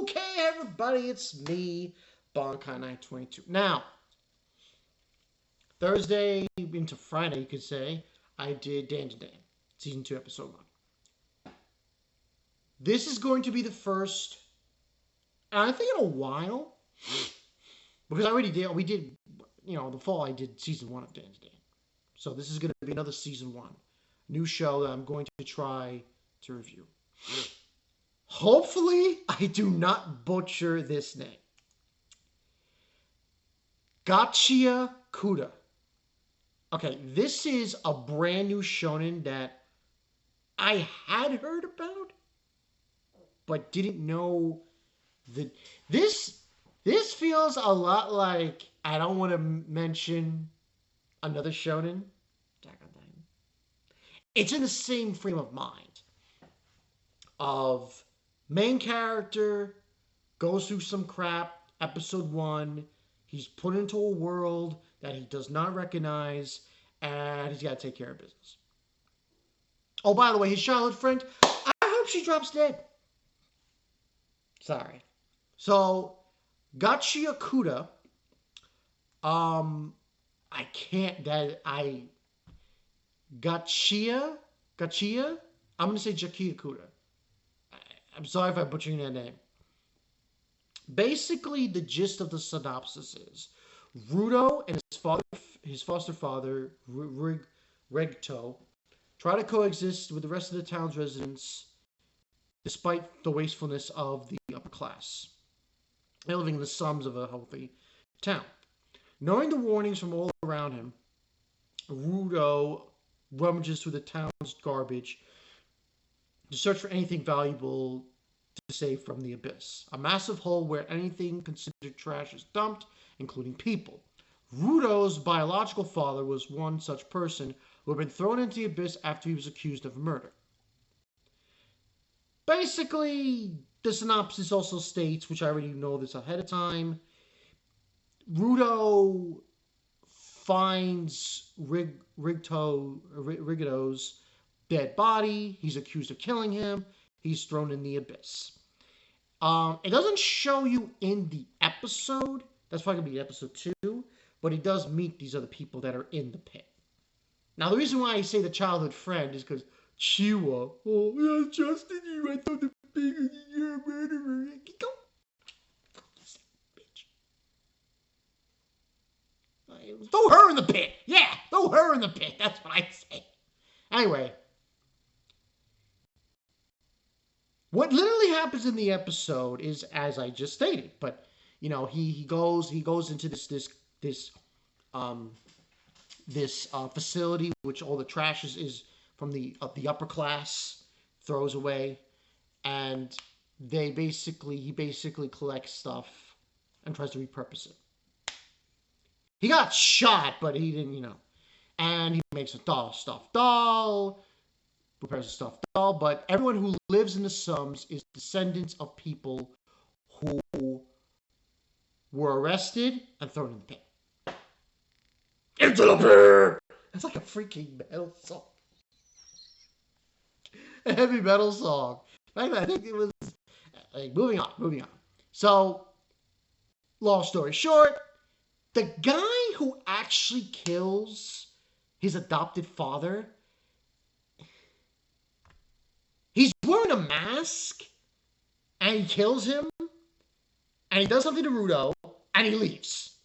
Okay, everybody, it's me, Bonkai922. Now, Thursday into Friday, you could say, I did Dan to Dan, Season 2, Episode 1. This is going to be the first, and I think in a while, because I already did, the fall I did Season 1 of Dan to Dan. So this is going to be another Season 1. New show that I'm going to try to review. Hopefully, I do not butcher this name. Gachiakuta. Okay, this is a brand new shonen that I had heard about, but didn't know that this feels a lot like, I don't want to mention another shonen. It's in the same frame of mind of main character goes through some crap, episode 1, he's put into a world that he does not recognize, and he's got to take care of business. Oh, by the way, his childhood friend, I hope she drops dead. Sorry. So, Gachiakuta, Gachia? I'm going to say Gachiakuta. I'm sorry if I'm butchering that name. Basically, the gist of the synopsis is Rudo and his foster father, Regto, try to coexist with the rest of the town's residents despite the wastefulness of the upper class. They're living in the slums of a healthy town. Knowing the warnings from all around him, Rudo rummages through the town's garbage to search for anything valuable to save from the abyss. A massive hole where anything considered trash is dumped, including people. Rudo's biological father was one such person who had been thrown into the abyss after he was accused of murder. Basically, the synopsis also states, which I already know this ahead of time, Rudo finds Rigido's dead body. He's accused of killing him. He's thrown in the abyss. It doesn't show you in the episode. That's probably going to be episode 2. But he does meet these other people that are in the pit. Now, the reason why I say the childhood friend is because Chiwa. Oh, yeah, Justin, you went on the pig and you're a murderer. Go. Bitch. Throw her in the pit. Yeah, throw her in the pit. That's what I say. Anyway. What literally happens in the episode is as I just stated, but he goes into this facility which all the trash is from the upper class throws away, and he basically collects stuff and tries to repurpose it. He got shot, but he didn't, and he makes a stuffed doll. Prepares a stuffed doll, but everyone who lives in the slums is descendants of people who were arrested and thrown in the pit. Into the pit! It's like a freaking metal song. A heavy metal song. I think it was... moving on. So, long story short, the guy who actually kills his adopted father... He's wearing a mask, and he kills him, and he does something to Rudo, and he leaves.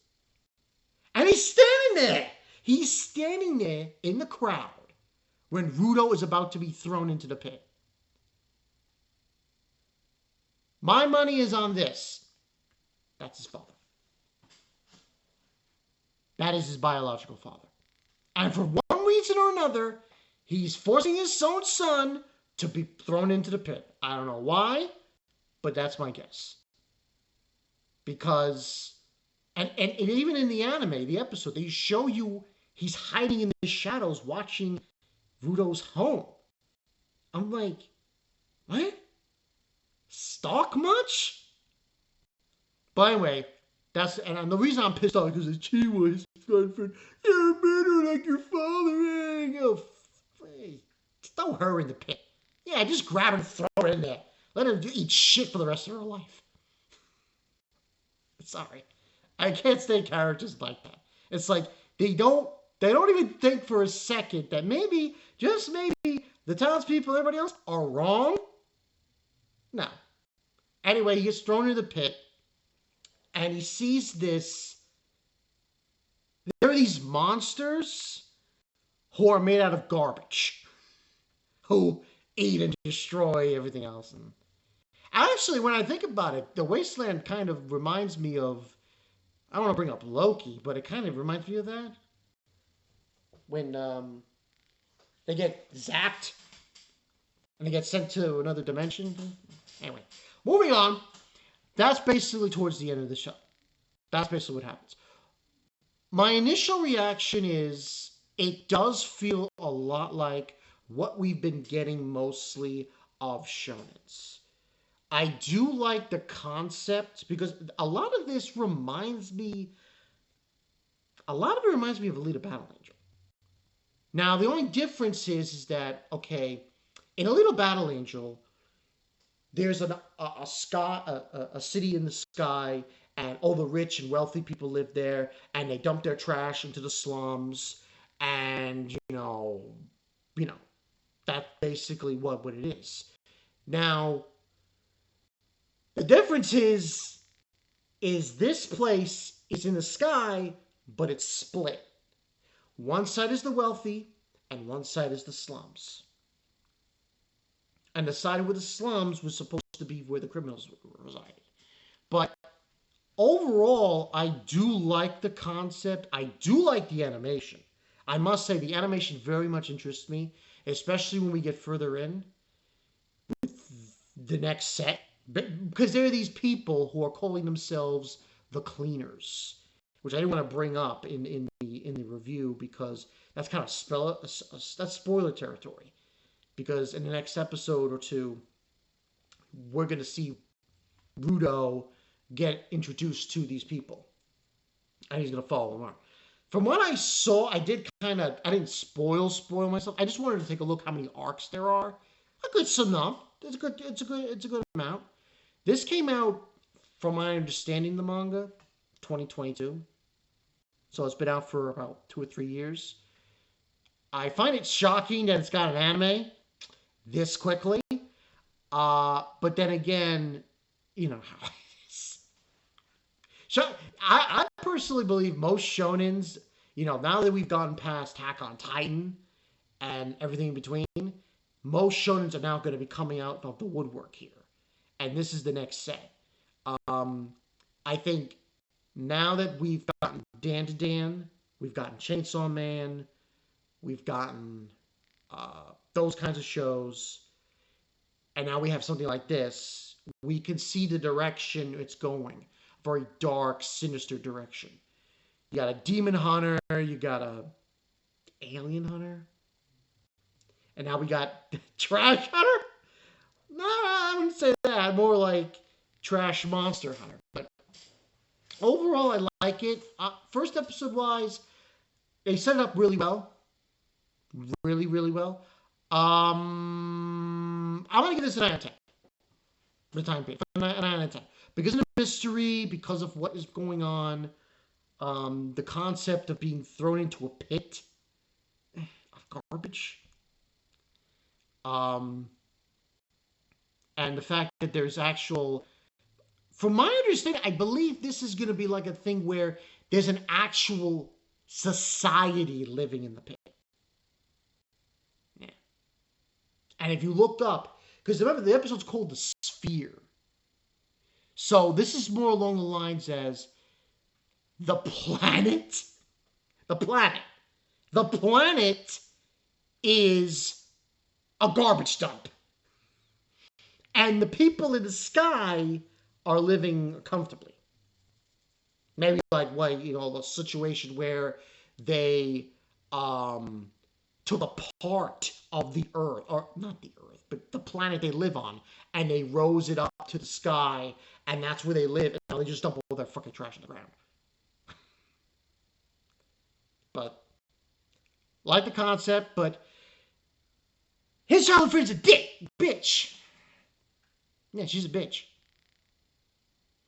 And he's standing there. He's standing there in the crowd when Rudo is about to be thrown into the pit. My money is on this. That's his father. That is his biological father. And for one reason or another, he's forcing his own son to be thrown into the pit. I don't know why, but that's my guess. Because, and even in the anime, the episode, they show you he's hiding in the shadows watching Rudo's home. I'm like, what? Stalk much? But anyway, and the reason I'm pissed off is because Chiwa, his friend, you're a murderer like your father. Hey, throw her in the pit. Yeah, just grab her and throw her in there. Let her eat shit for the rest of her life. Sorry. I can't stand characters like that. It's like they don't even think for a second that maybe, just maybe, the townspeople and everybody else are wrong. No. Anyway, he gets thrown into the pit and he sees this. There are these monsters who are made out of garbage, who eat and destroy everything else. And actually, when I think about it, the Wasteland kind of reminds me of, I don't want to bring up Loki, but it kind of reminds me of that. When they get zapped and they get sent to another dimension. Anyway, moving on. That's basically towards the end of the show. That's basically what happens. My initial reaction is it does feel a lot like what we've been getting mostly of shonens. I do like the concept because a lot of it reminds me of Alita Battle Angel. Now, the only difference is that, okay, in Alita Battle Angel, there's a city in the sky, and all the rich and wealthy people live there, and they dump their trash into the slums, and, you know, that's basically what it is. Now, the difference is this place is in the sky, but it's split. One side is the wealthy, and one side is the slums. And the side with the slums was supposed to be where the criminals resided. But overall, I do like the concept. I do like the animation. I must say, the animation very much interests me, especially when we get further in with the next set. Because there are these people who are calling themselves the Cleaners, which I didn't want to bring up in the review because that's kind of that's spoiler territory. Because in the next episode or two, we're going to see Rudo get introduced to these people. And he's going to follow them around. From what I saw, I didn't spoil myself. I just wanted to take a look how many arcs there are. A good enough. It's a good amount. This came out, from my understanding, the manga, 2022. So it's been out for about 2 or 3 years. I find it shocking that it's got an anime this quickly. But then again, you know how it is. I personally believe most shonens, now that we've gotten past Attack on Titan and everything in between, most shonens are now going to be coming out of the woodwork here. And this is the next set. I think now that we've gotten Dan to Dan, we've gotten Chainsaw Man, we've gotten those kinds of shows, and now we have something like this, we can see the direction it's going. Very dark, sinister direction. You got a demon hunter, you got a alien hunter, and now we got trash hunter? No, I wouldn't say that. More like trash monster hunter. But overall, I like it. First episode wise, they set it up really well. Really, really well. I'm going to give this a 9 out of 10. For the time period. 9 out of 10. Because of the mystery, because of what is going on, the concept of being thrown into a pit of garbage. And the fact that there's from my understanding, I believe this is going to be like a thing where there's an actual society living in the pit. Yeah. And if you looked up, because remember, the episode's called The Sphere. So this is more along the lines as the planet. The planet is a garbage dump. And the people in the sky are living comfortably. Maybe like the situation where they took a part of the Earth, or not the Earth, but the planet they live on, and they rose it up to the sky, and that's where they live, and now they just dump all their fucking trash on the ground. But, like the concept, but his childhood friend's a bitch. Yeah, she's a bitch.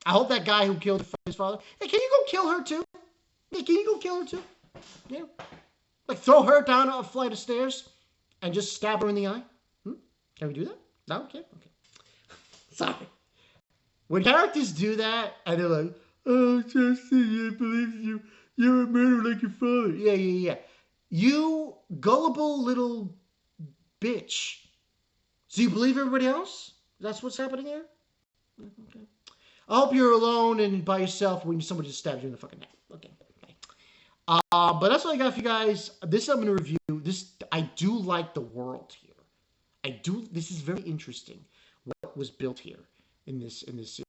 I hope that guy who killed his father. Hey, can you go kill her too? Hey, can you go kill her too? Yeah. Like throw her down a flight of stairs and just stab her in the eye? Can we do that? No? Okay. Sorry. When characters do that and they're like, oh, Justin, I believe you. You're a murderer like your father. Yeah. You gullible little bitch. So you believe everybody else? That's what's happening here? Okay. I hope you're alone and by yourself when somebody just stabs you in the fucking neck. Okay. But that's all I got for you guys. This I'm going to review. I do like the world here. This is very interesting what was built here in this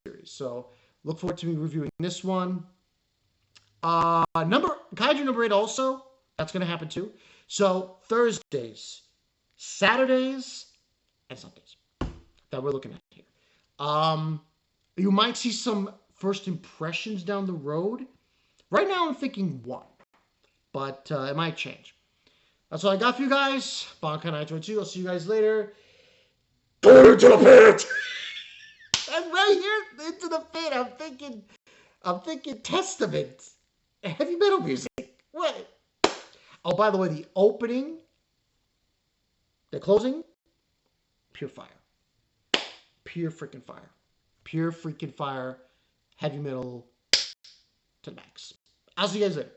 series. So look forward to me reviewing this one. Kaiju number 8 also. That's going to happen too. So Thursdays, Saturdays, and Sundays that we're looking at here. You might see some first impressions down the road. Right now I'm thinking 1, but it might change. That's all I got for you guys. Bonkai922. I'll see you guys later. Go into the pit. And right here into the pit, I'm thinking Testament, heavy metal music. What? Oh, by the way, the opening, the closing, pure fire, pure freaking fire, pure freaking fire, heavy metal to the max. I'll see you guys later.